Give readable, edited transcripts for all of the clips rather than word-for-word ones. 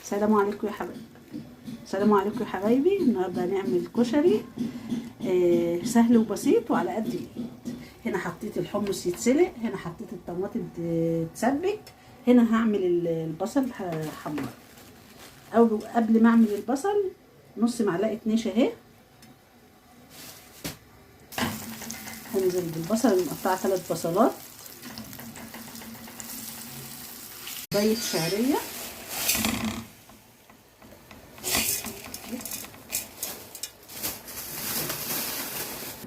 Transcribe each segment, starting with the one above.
السلام عليكم يا حبايبي. السلام عليكم يا حبايبي. النهارده هنعمل كشري سهل وبسيط وعلى قد الايد. هنا حطيت الحمص يتسلق، هنا حطيت الطماطم تتسبك، هنا هعمل البصل هحمره. او قبل ما اعمل البصل نص معلقه نشا اهي. هنزل بالبصل المقطعه 3 بصلات، كوبايه شعريه،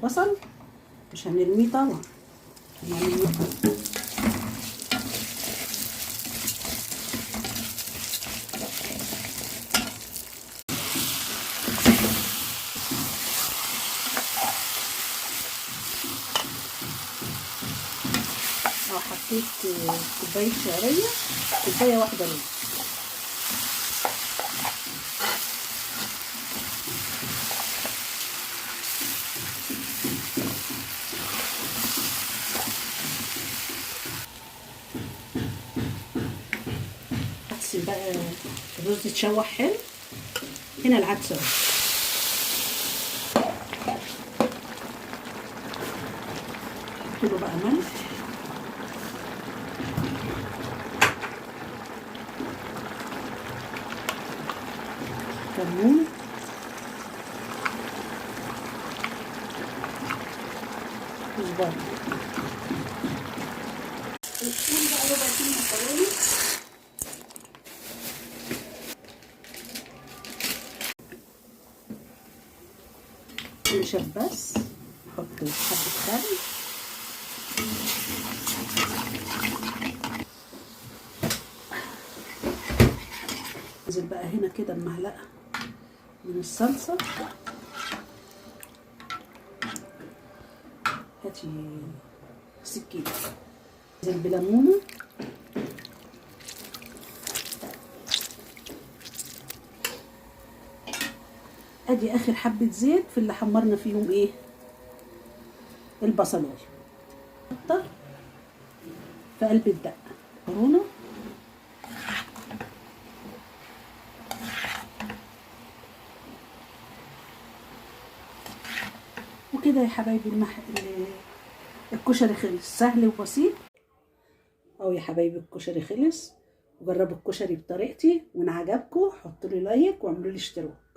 بصل مش هنرميه طبعا، حطيت كوبايه شعريه، كوبايه واحده رز. عدس بقى، الرز اتشوح حلو. هنا العدس اهو، حطيله بقى ملح، كمون، كزبره. نقول بقى ربع كيلو مكرونه، نشف بس، نحط حبه خل، انزل بقى هنا كده بمعلقه من الصلصه. هاتي سكينه، انزل بليمونه، ادي اخر حبه زيت في اللي حمرنا فيهم ايه البصلايه. حطها في قلب الدقه مكرونه، وكده يا حبايبي الكشري خلص، سهل وبسيط. اهو يا حبايبي الكشري خلص. وجربوا الكشري بطريقتي، وان عجبكم حطوا لي لايك واعملوا لي اشتراك.